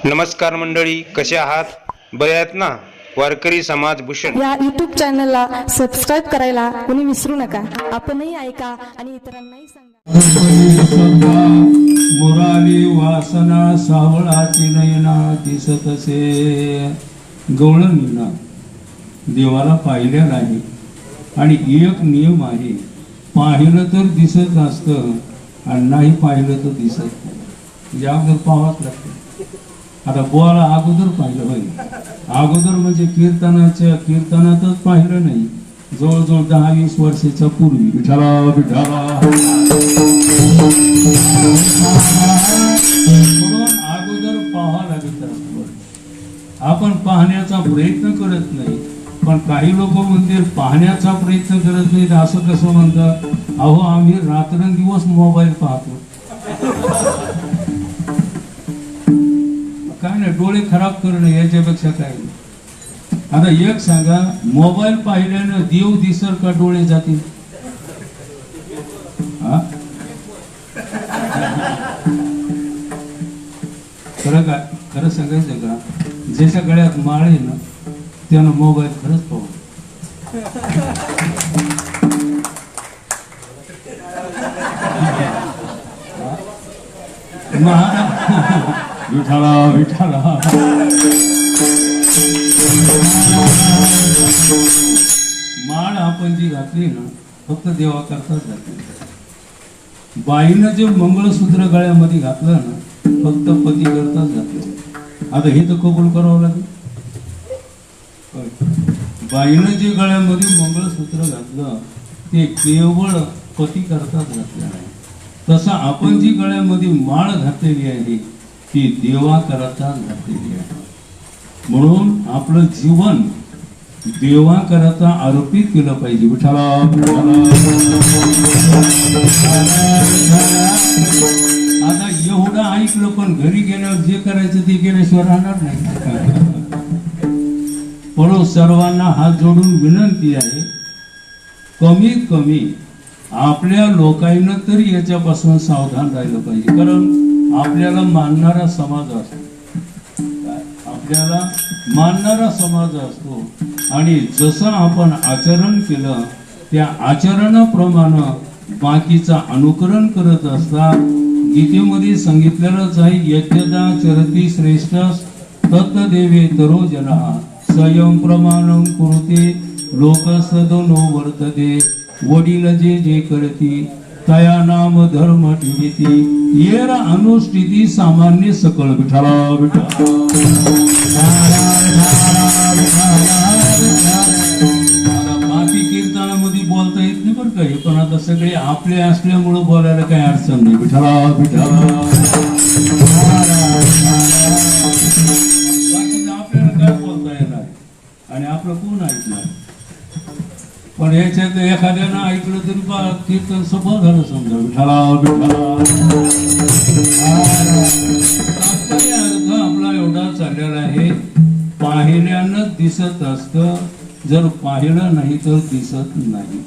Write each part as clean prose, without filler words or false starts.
नमस्कार मंडळी, कसे आहात? बरे आहेत ना? वारकरी समाज भूषण या यूट्यूब चॅनलला सबस्क्राईब करायला कोणी विसरू नका. आपणही ऐका आणि इतरांनाही सांगा. मुरारी वासना सावळाची नयना दिसतसे. गवळणीना देवाला पाहिल्या नाही आणि एक नियम आहे, पाहिलं तर दिसत असतं आणि नाही पाहिलं तर दिसत नाही. म्हणजे अगोदर पाहावंच लागतं. आता बोला अगोदर पाहिलं होईल, अगोदर म्हणजे कीर्तनातच पाहिलं नाही, जवळजवळ 10-20 वर्षाच्या पूर्वी विठाला विठाला म्हणून अगोदर पाहावं लागत असतं. आपण पाहण्याचा प्रयत्न करत नाही, पण काही लोक मंदिर पाहण्याचा प्रयत्न करत नाहीत. असं कसं म्हणतात? अहो, आम्ही रात्रंदिवस मोबाईल पाहतो. काय नाही, डोळे खराब करणं याच्यापेक्षा काय नाही. आता एक सांगा, मोबाईल पाहिल्यानं देव दिसर का डोळे जातील? खरं काय? खरं सांगायचं का, ज्याच्या गळ्यात माळ आहे ना त्यानं मोबाईल खरंच पाहू. विठाला विठाला माळ आपण जी घातली ना फक्त देवा करताच घातली. बाईनं जे मंगळसूत्र गळ्यामध्ये घातलं ना फक्त पती करताच घातलं. आता हे तर कबूल करावं लागेल. बाईनं जे गळ्यामध्ये मंगळसूत्र घातलं ते केवळ पती करताच घातलं नाही. तसं आपण जी गळ्यामध्ये माळ घातलेली आहे ती देवा करताच घातलेली आहे. म्हणून आपलं जीवन देवा करता अर्पित केलं पाहिजे. विठाला आता एवढं ऐकलं, पण घरी गेल्यावर जे करायचं ते केल्याशिवाय राहणार नाही. म्हणून सर्वांना हात जोडून विनंती आहे, कमीत कमी आपल्या लोकांना तरी याच्यापासून सावधान राहिलं पाहिजे. कारण आपल्याला मानणारा समाज असतो, आपल्याला मानणारा समाज असतो आणि जसं आपण आचरण केलं त्या आचरणाप्रमाणे बाकीचा अनुकरण करत असतात. गीतेमध्ये सांगितलेलंच आहे, यज्ञदा चरती श्रेष्ठ तत्देवे तरो जनः स्वयं प्रमाणं कुरुते लोकसदनो वर्तते. वडील जे जे करती तया नाम धर्म ठेविती येर अनुष्ठिती सामान्य सकळ. विठाला विठाला. बाकी कीर्तनामध्ये बोलता येत नाही बरं काही, पण आता सगळे आपले असल्यामुळं बोलायला काही अडचण नाही. विठाला विठाला. बाकी आपल्याला काय बोलता येणार आणि आपलं कोण ऐकणार? पण याच्यात एखाद्यानं ऐकलं तरी कीर्तन सफल झालं समजा. विठाला विठाला. आपला एवढा चाललेला आहे, पाहिल्यानं दिसत असतं, जर पाहिलं नाही तर दिसत नाही.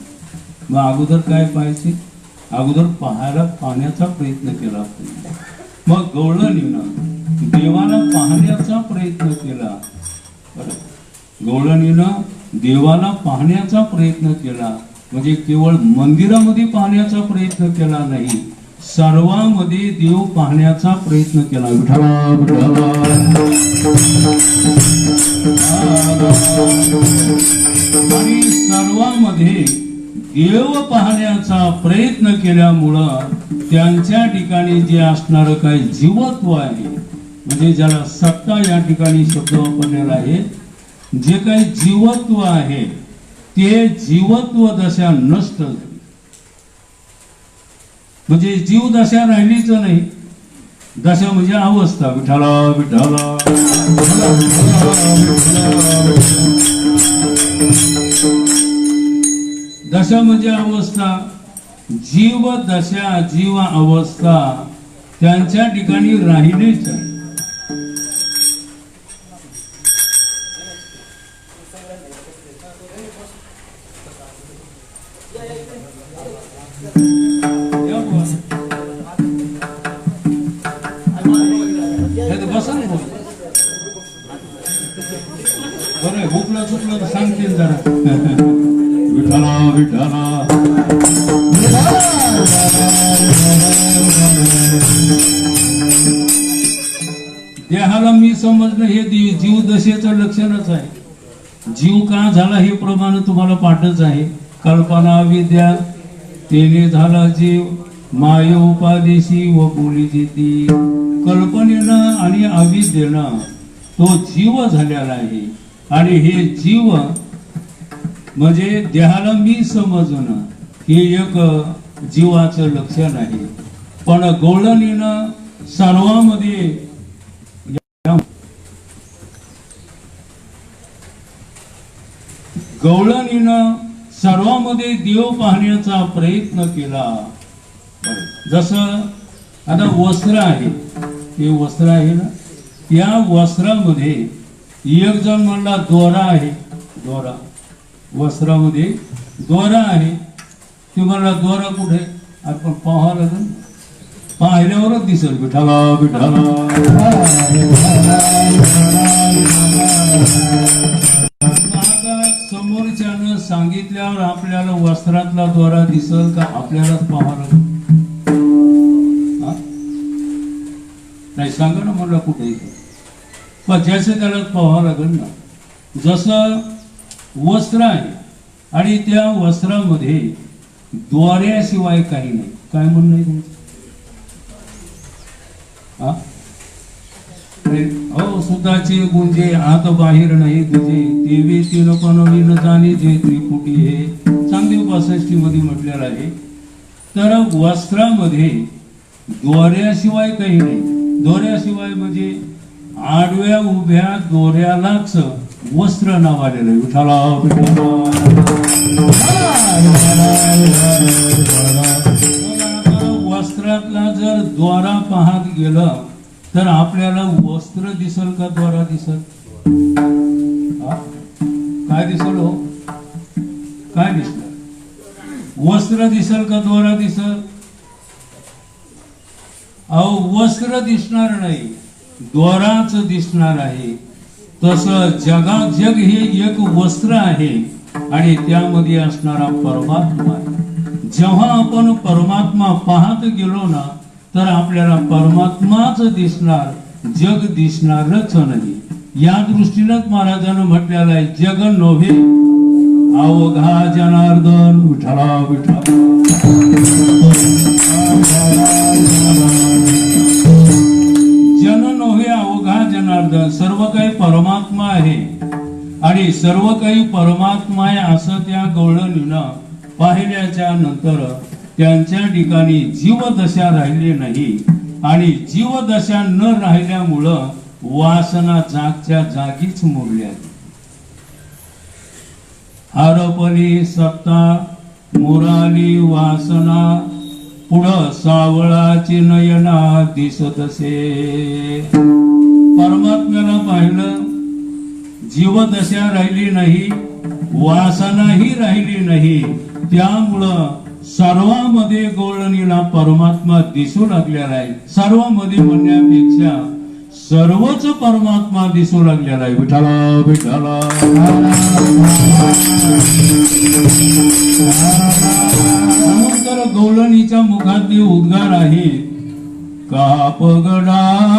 मग अगोदर काय पाहायचे? अगोदर पाहण्याचा प्रयत्न केला. मग गवळणीनं देवाला पाहण्याचा प्रयत्न केला. गवळणीनं देवाला पाहण्याचा प्रयत्न केला म्हणजे केवळ मंदिरामध्ये पाहण्याचा प्रयत्न केला नाही, सर्वांमध्ये देव पाहण्याचा प्रयत्न केला. विठाला विठाला. आणि सर्वांमध्ये देव पाहण्याचा प्रयत्न केल्यामुळं त्यांच्या ठिकाणी जे असणारं काही जीवत्व आहे, म्हणजे ज्याला सत्ता या ठिकाणी शब्द वापरलेला आहे, जे काही जीवत्व आहे ते जीवत्व दशा नष्ट झाली. म्हणजे जीव दशा राहिलीच नाही. दशा म्हणजे अवस्था. विठाला विठाला. दशा म्हणजे अवस्था. जीव दशा जीव अवस्था त्यांच्या ठिकाणी राहिलीच नाही. बसा ना. बरं हुकलं चुकलं तर सांगतील जरा विठाला विठाला देहाला मी समजणं हे जीव दशेचं लक्षणच आहे. जीव का झाला हे प्रमाण तुम्हाला पाठच आहे. कल्पना विद्या तेने झाला जीव माय उपादेशी व बोली देती. कल्पनेनं आणि अविद्येनं तो जीव झालेला आहे. आणि हे जीव म्हणजे देहाला मी समजणं हे एक जीवाचं लक्षण आहे. पण गवळणीनं सर्वांमध्ये गवळणीनं सर्वांमध्ये देव पाहण्याचा प्रयत्न केला. जसं आता वस्त्र आहे, हे वस्त्र आहे ना, त्या वस्त्रामध्ये एक जण म्हणला दोरा आहे. दोरा वस्त्रामध्ये दोरा आहे. ते म्हणला दोरा कुठे? आपण पाहावं लागेल. पाहिल्यावरच दिसेल विठाला विठाला. समोरच्यानं सांगितल्यावर आपल्याला वस्त्रातला दोरा दिसल का आपल्यालाच पाहावं लागेल? नाही सांगा ना मला कुठे पण ज्याचं त्यालाच पाहावं लागेल ना. जसं वस्त्र आहे आणि त्या वस्त्रामध्ये दोऱ्याशिवाय काही नाही. काय म्हणणं आहे तुमचं? हो सुताचे गुंजे आत बाहेर नाही तुझे देवी तीन पनवी न जाणे जे त्रिपुटी हे चांगदेव 65 मध्ये म्हटलेलं आहे. तर वस्त्रामध्ये दोऱ्याशिवाय काही नाही. दोऱ्याशिवाय म्हणजे आडव्या उभ्या दोऱ्यालाच वस्त्र नाव आलेलं आहे. विठाला वस्त्रातला जर दोरा पाहत गेलं तर आपल्याला वस्त्र दिसल का दोरा दिसल? काय दिसल हो? काय दिसलं? वस्त्र दिसल का दोरा दिसल? अहो वस्त्र दिसणार नाही, दोराच दिसणार आहे. तसं जग हे एक वस्त्र आहे आणि त्यामध्ये असणारा परमात्मा आहे. जेव्हा आपण परमात्मा पाहत गेलो ना तर आपल्याला परमात्माच दिसणार, जग दिसणारच नाही. या दृष्टीनंच महाराजांना म्हटलेलं आहे जग नव्हे अवघा जनार्दन विठला विठला. जन नव्हे अवघा जनार्दन. सर्व काही परमात्मा आहे आणि सर्व काही परमात्मा आहे असं त्या गवळणीनं पाहिल्याच्या नंतर त्यांच्या ठिकाणी जीवदशा राहिली नाही. आणि जीवदशा न राहिल्यामुळं वासना जागच्या जागीच मोडल्या. हरपली सत्ता मुराली वासना पुढं सावळाची नयना दिसतसे. परमात्म्याला पाहिलं, जीवदशा राहिली नाही, वासनाही राहिली नाही. त्यामुळं सर्वांमध्ये गवळणीला परमात्मा दिसू लागलेला आहे. सर्वांमध्ये म्हणण्यापेक्षा सर्वच परमात्मा दिसू लागलेला आहे. विठाला विठाला. तर गवळणीच्या मुखातले उद्गार आहे कापगडारू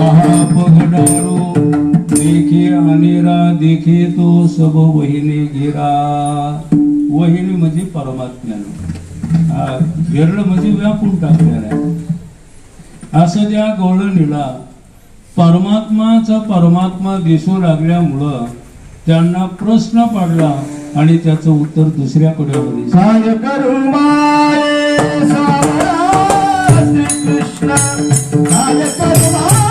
महापगडारो देखे अनेरा देखे तो सब वहिने घेरा. वहिनी म्हणजे परमात्म्यानं घेरलं म्हणजे व्यापून टाकलेलं आहे. असं त्या गवळणीला परमात्मा दिसू लागल्यामुळं त्यांना प्रश्न पडला आणि त्याचं उत्तर दुसऱ्याकडे होते. काय करू माये सावळा श्रीकृष्ण, काय करू माये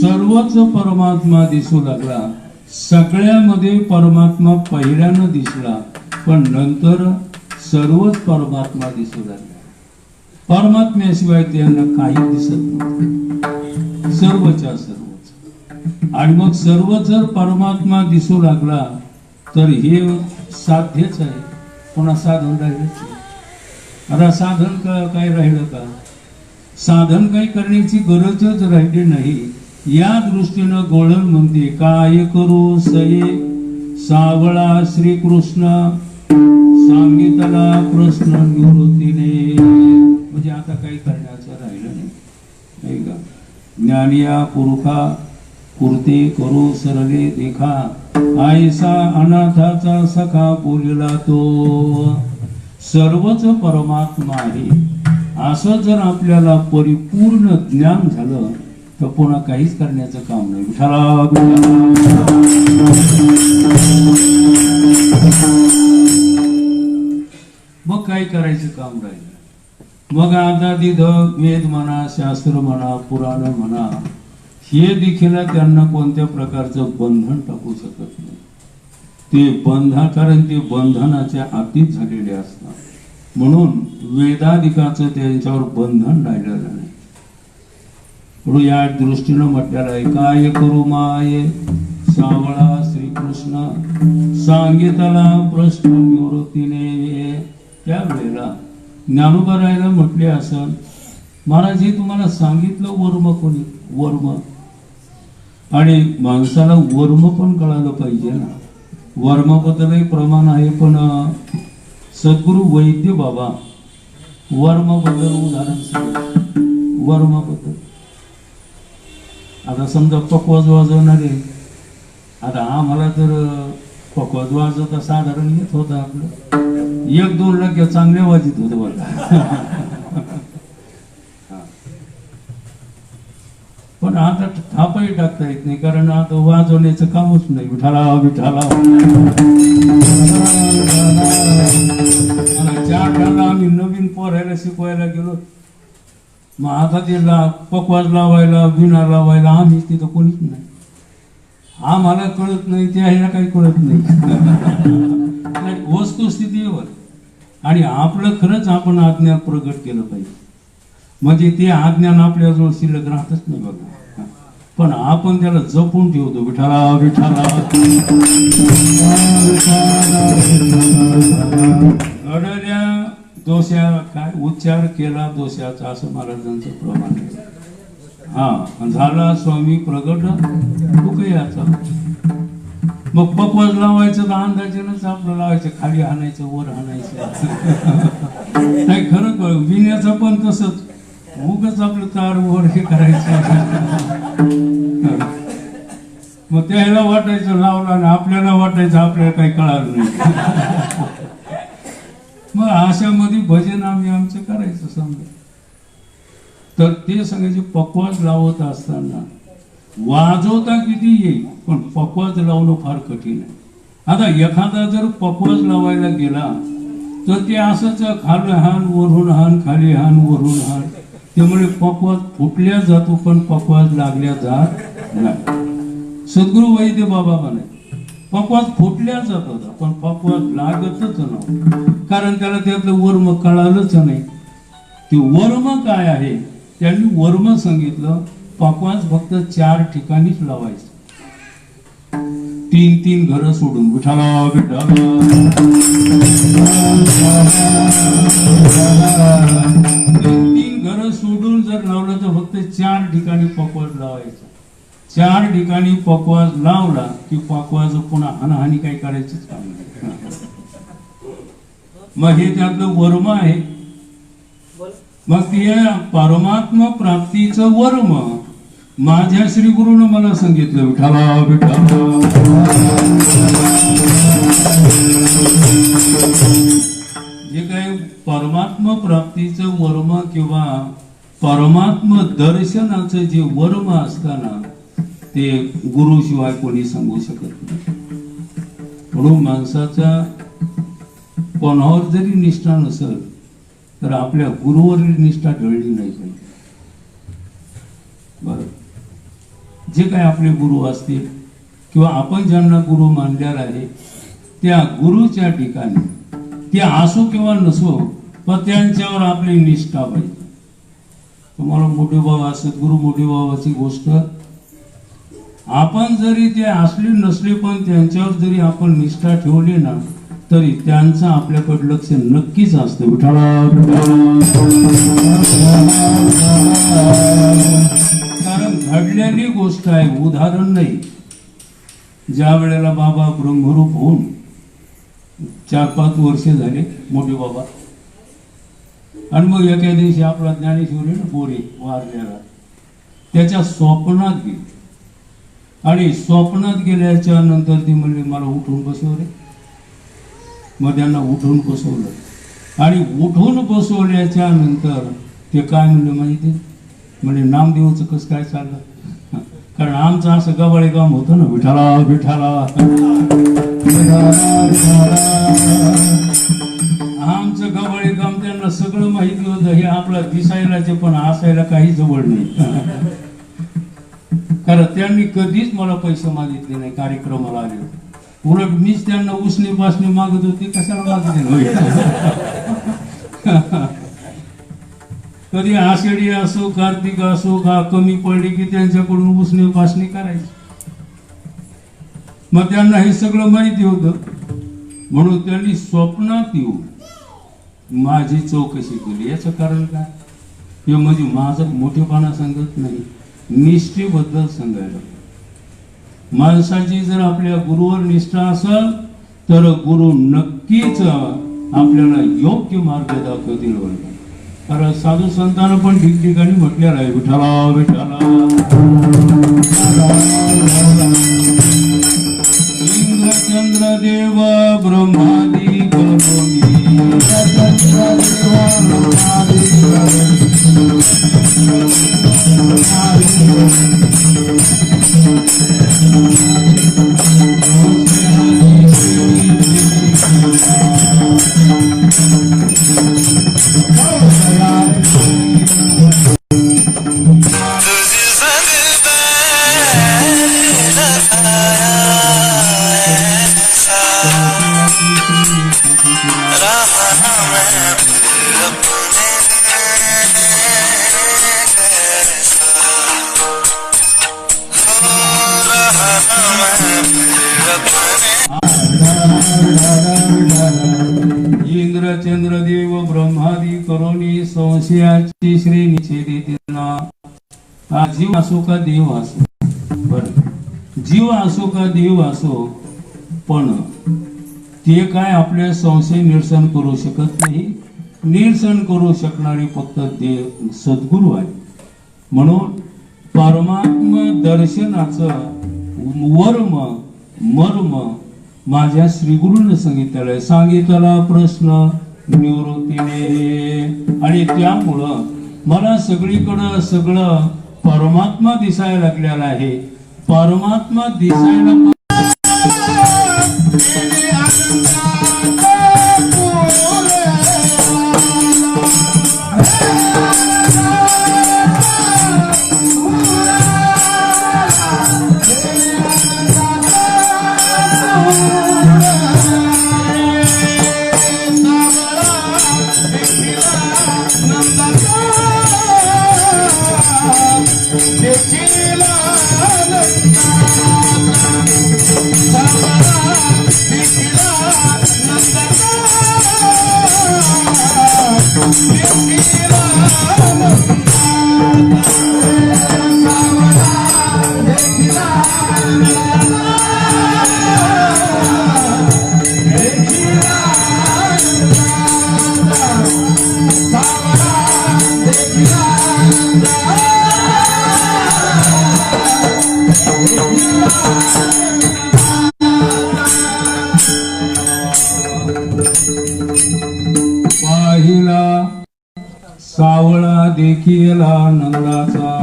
सर्वच परमात्मा दिसू लागला. सगळ्यामध्ये परमात्मा पहिल्यानं दिसला, पण नंतर सर्वच परमात्मा दिसू लागला. परमात्म्याशिवाय त्यांना काही दिसत नव्हतं, सर्वच्या सर्वच. आणि मग सर्व जर परमात्मा दिसू लागला तर हे साध्यच आहे. पुन्हा साधन राहिलंच नाही. आता साधन काय राहिलं का? साधन काही करण्याची गरजच राहिली नाही. या दृष्टीनं गोळण म्हणते, काय करू सये सावळा श्रीकृष्ण, सांगितला प्रश्न निवृत्तीने. म्हणजे आता काही करण्याचं राहिलं नाही का? ज्ञानिया पुरुखा कुर्ते करू सरले देखा, आयसा अनाथाचा सखा बोलला तो. सर्वच परमात्मा आहे असं जर आपल्याला परिपूर्ण ज्ञान झालं तर पुन्हा काहीच करण्याचं काम नाही. मग काय करायचं काम राहिलं? मग आता तिथं वेद म्हणा, शास्त्र म्हणा, पुराण म्हणा, हे देखील त्यांना कोणत्या प्रकारचं बंधन टाकू शकत नाही. ते कारण ते बंधनाच्या अतीत झालेले असतात. म्हणून वेदाधिकाचं त्यांच्यावर बंधन राहिलेलं नाही. म्हणून या दृष्टीनं म्हटलेलं आहे, काय करू माये सावळा श्रीकृष्ण, सांगितला प्रश्न निवृत्तीने. त्यावेळेला ज्ञानोबरायला म्हटले असं, महाराज हे तुम्हाला सांगितलं वर्म कोणी? वर्म. आणि माणसाला वर्म पण कळालं पाहिजे ना. वर्माबद्दलही प्रमाण आहे, पण सद्गुरु वैद्य बाबा वर्माबद्दल उदाहरण सांगितलं. वर्माबद्दल आता समजा पकवाज वाजवणारे, आता आम्हाला तर पकवाज वाजवता साधारण येत होता आपलं 1-2 लाख चांगले वाजित होते बघा. पण आता थापही टाकता येत नाही, कारण आता वाजवण्याचं कामच नाही. विठाला विठाला. आम्ही नवीन पोरायला शिकवायला गेलो, मग आता ते पकवाज लावायला, विणा लावायला आम्ही तिथं कोणीच नाही. आम्हाला कळत नाही, ते ह्याला काही कळत नाही. वस्तुस्थितीवर आणि आपलं खरंच आपण अज्ञान प्रगट केलं पाहिजे. म्हणजे ते अज्ञान आपल्याजवळ शिल्लक राहतच नाही बघा. पण आपण त्याला जपून ठेवतो. विठाला विठाला. घडल्या दोषा काय उच्चार केला दोषाचा असं महाराजांचं प्रमाण आहे. हा झाला स्वामी प्रगट तू काही याचा मग पकवाज लावायचं तर अंदाजेनच आपलं लावायचं, खाली हाणायचं वर हाणायचं नाही. खरं विण्याचं पण तसंच उगच आपलं तार वर हे करायचं. मग त्याला वाटायचं लावला आणि आपल्याला वाटायचं आपल्याला काही कळालं नाही. मग अशामध्ये भजन आम्ही आमचं करायचं समजा. तर ते सांगायचे पकवाज लावत असताना वाजवता किती येईल पण पकवाज लावणं फार कठीण आहे. आता एखादा जर पकवाज लावायला गेला तर ते असंच खाली हान वरून हान खाली हान वरून हान, त्यामुळे पकवाज फुटल्या जातो पण पकवाज लागल्या जात नाही. सद्गुरू वैद्य बाबा म्हणे पकवाज फुटल्या जात होता पण पकवाज लागतच नव्हतं, कारण त्याला त्यातलं वर्म कळालंच नाही. ते वर्म काय आहे त्यांनी वर्म सांगितलं. पकवाज फक्त 4 ठिकाणीच लावायचं, 3 घरं सोडून. विठाला विठाला 3 घरं सोडून जर लावलं तर फक्त 4 ठिकाणी पकवाज लावायचं. 4 ठिकाणी पकवाज लावला की पकवाज पुन्हा हानहानी काही करायचंच काम नाही. मग हे त्यातलं वर्म आहे. मग ते परमात्मा प्राप्तीचं वर्म माझ्या श्री गुरुनं मला सांगितलं. विठाला विठाला जे काही परमात्मा प्राप्तीचं वर्म किंवा परमात्मा दर्शनाचं जे वर्म असताना ते गुरु शिवाय कोणी सांगू शकत नाही. म्हणून माणसाचा कोणावर जरी निष्ठा नसेल तर आपल्या गुरुवरील निष्ठा ढळली नाही पाहिजे. बरं, जे काही आपले गुरु असतील किंवा आपण ज्यांना गुरु मानलेला आहे त्या गुरुच्या ठिकाणी ते असो किंवा नसो पण त्यांच्यावर आपली निष्ठा पाहिजे. तुम्हाला मोठे बाबा सद्गुरू मोठे बाबाची गोष्ट आपण जरी ते असले नसले पण त्यांच्यावर जरी आपण निष्ठा ठेवली ना तरी त्यांचं आपल्याकडे लक्ष नक्कीच असतं. विठाला कारण घडलेली गोष्ट आहे, उदाहरण नाही. ज्या वेळेला बाबा ब्रह्मरूप होऊन 4-5 वर्षे झाले मोठे बाबा, आणि मग एका दिवशी आपला ज्ञानेश्वरी बोरे वारलेला त्याच्या स्वप्नात गेली आणि स्वप्नात गेल्याच्या नंतर ती म्हणली मला उठून बसवले. मग त्यांना उठून बसवलं आणि उठून बसवल्याच्या नंतर ते काय म्हणले माहिती म्हणजे नामदेवचं कसं काय चाललं, कारण आमचं असं गवाळे काम होतं ना. विठाला विठाला आमचं गवाळे काम त्यांना सगळं माहिती होतं. हे आपला दिसायलाचे पण असायला काही जवळ नाही. कारण त्यांनी कधीच मला पैसे मागितले नाही कार्यक्रमाला आले. उलट मीच त्यांना उसने पासने मागत होती, कशाला मागितले. कधी आषाढी असो कार्तिक असो का कमी पडली की त्यांच्याकडून उसने पासने करायची. मग त्यांना हे सगळं माहिती होतं म्हणून त्यांनी स्वप्नात येऊन माझी चौकशी केली. याचं कारण काय हे म्हणजे माझं मोठेपणा सांगत नाही, निष्ठेबद्दल सांगायला. माणसाची जर आपल्या गुरुवर निष्ठा असेल तर गुरु नक्कीच आपल्याला योग्य मार्ग दाखवतील. कारण साधू संतांना पण ठिकठिकाणी म्हटलेलं आहे विठाला विठाला. इंद्रचंद्र देव ब्रह्मादी करोमी चंद्रदेव ब्रह्मादी करोनी संशयाची श्री निषेधितना. हा जीव असो का देव असो, बरं जीव असो का देव असो, पण ते काय आपले संशय निरसन करू शकत नाही. निरसन करू शकणारे फक्त देव सद्गुरू आहे. म्हणून परमात्म दर्शनाचं वर्म मर्म माझ्या श्रीगुरूने सांगितलेलं आहे. सांगितला प्रश्न निवृत्तीने. आणि त्यामुळं मला सगळीकडं सगळं परमात्मा दिसायला लागलेला आहे. परमात्मा दिसायला पाहिला सावळा देखील आनंदाचा,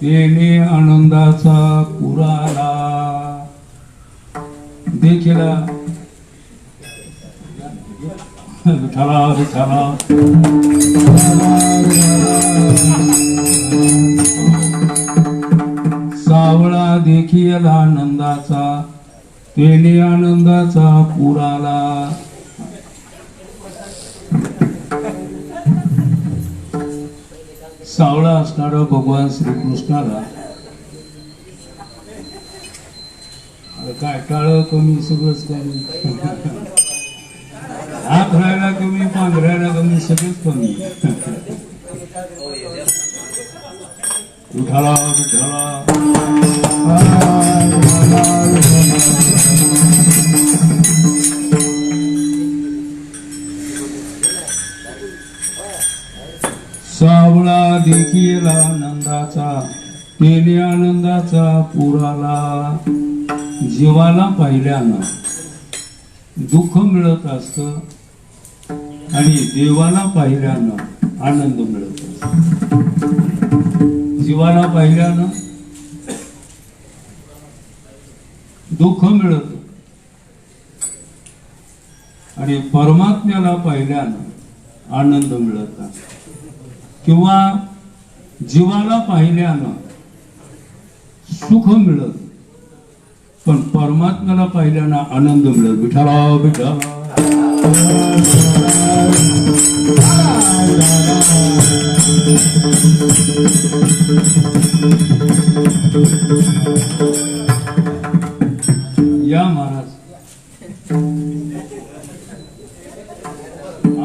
तेने आनंदाचा पुराला. देखील विठ्ठला विठ्ठला सावळा देखील आनंदाचा, तेने आनंदाचा पुराला. सावळा असणारा भगवान श्रीकृष्णाला काय टाळ कमी, सगळंच कमी, हात राहायला कमी, पांघरायला कमी, सगळंच कमी. विठ्ठला विठ्ठला सावळा देखील आनंदाचा, तेने आनंदाचा पुराला. जीवाला पाहिल्यानं दुःख मिळत असतं आणि देवाला पाहिल्यानं आनंद मिळत असतो. जीवाला पाहिल्यानं दुःख मिळत आणि परमात्म्याला पाहिल्यानं आनंद मिळत असतो. किंवा जीवाला पाहिल्यानं सुख मिळत पण परमात्म्याला पाहिल्यानं आनंद मिळत. विठ्ठला विठ्ठला या महाराज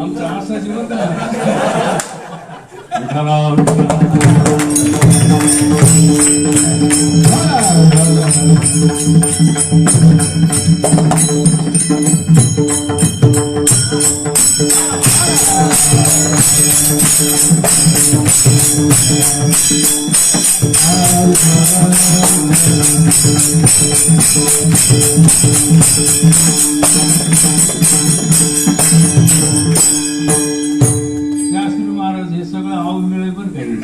आमचा असा जिवंत शास्त्री महाराज हे सगळं आव मिळे पण काही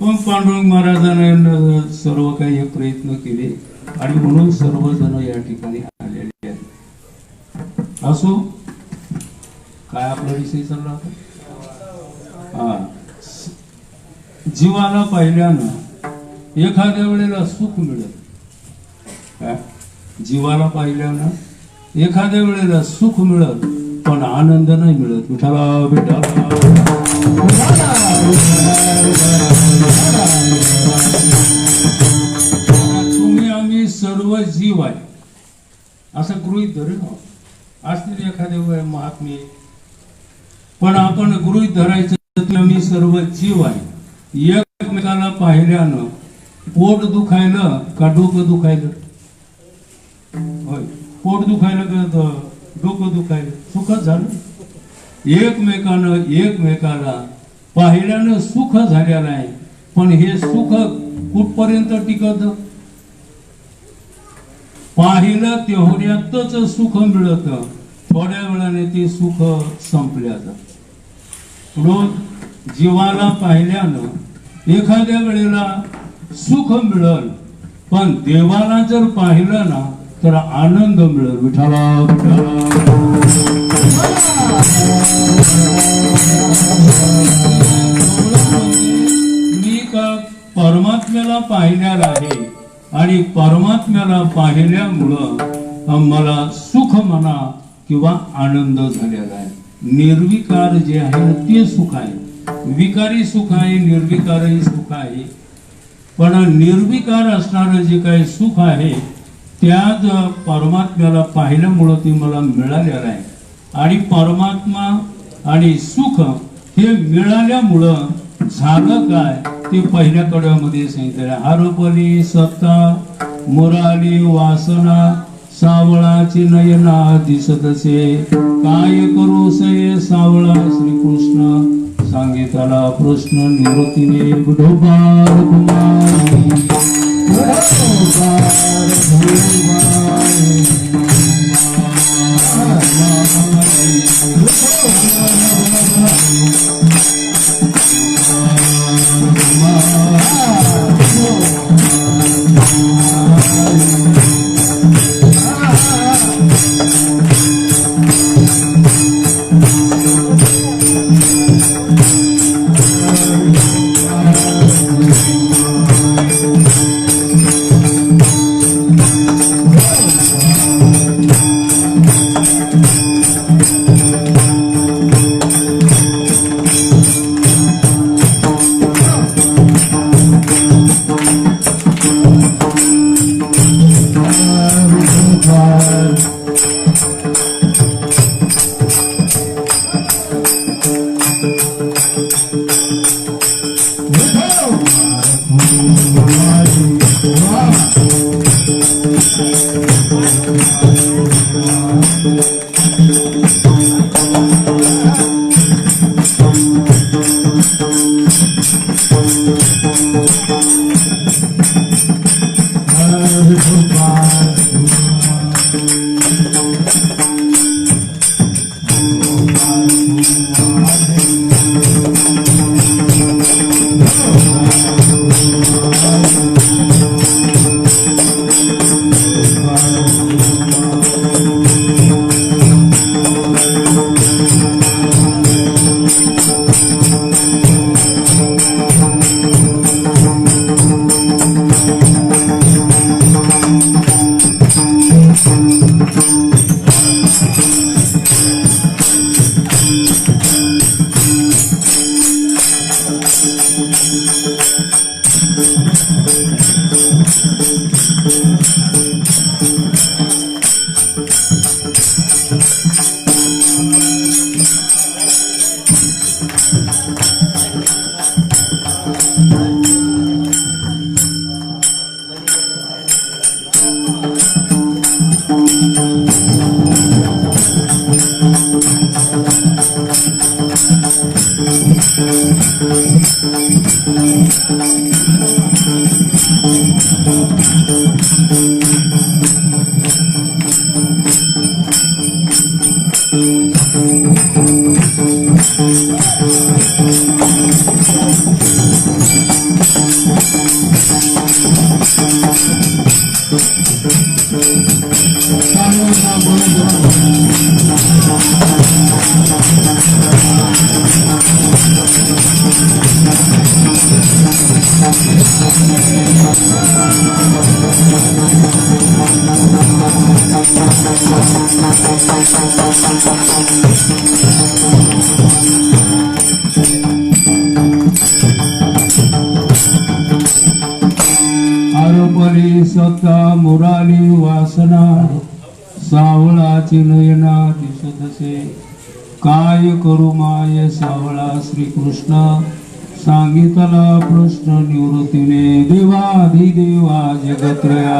पण पांडुरंग महाराजांना सर्व काही प्रयत्न केले आणि म्हणून सर्वजण या ठिकाणी आलेले आहेत. असो काय आपला विषय चालला होता. जीवाला पाहिल्यानं एखाद्या वेळेला सुख मिळत, जीवाला पाहिल्यानं एखाद्या वेळेला सुख मिळत पण आनंद नाही मिळत. विठ्ठला विठ्ठला तुम्ही आम्ही सर्व जीव आहे असं गृहीत धरून असतील एखादे महात्मे, पण आपण गृहीत धरायचं की आम्ही सर्व जीव आहे. एकमेकाला पाहिल्यानं पोट दुखायलं का डोकं दुखायलं? होय, पोट दुखायलं का डोकं दुखायलं? सुखच झालं. एकमेकाला पाहिल्यानं सुख झालेलं आहे, पण हे सुख कुठपर्यंत टिकत? पाहिलं तेवढ्यातच सुख मिळत, थोड्या वेळाने ते सुख संपल्याचं. रोज जीवाला पाहिल्यानं एखाद्या वेळेला सुख मिळल, पण देवाला जर पाहिलं ना तर आनंद मिळेल. विठ्ठला मी का परमात्म्याला पाहिल्याला आहे आणि परमात्म्याला पाहिल्यामुळं मला सुख म्हणा किंवा आनंद झालेला आहे. निर्विकार जे आहे ते सुख आहे. विकारी सुख आहे, निर्विकारही सुख आहे. पण निर्विकार असणारं जे काही सुख आहे त्याच परमात्म्याला पाहिल्यामुळं ते मला मिळालेलं आहे. आणि परमात्मा आणि सुख हे मिळाल्यामुळं झालं काय ते पहिल्या कडव्यामध्ये सांगितलं. हरपली सत्ता मुराली वासना सावळाची नयना दिसतसे, काय करू सये सावळा श्रीकृष्ण सांगितला प्रश्न निवृत्तीने. विठोबार कुमारी सावळाची नयना दिसतसे काय करू माय सावळा श्रीकृष्ण सांगितला प्रश्न निवृत्तीने देवाधिदेवा जगत्रया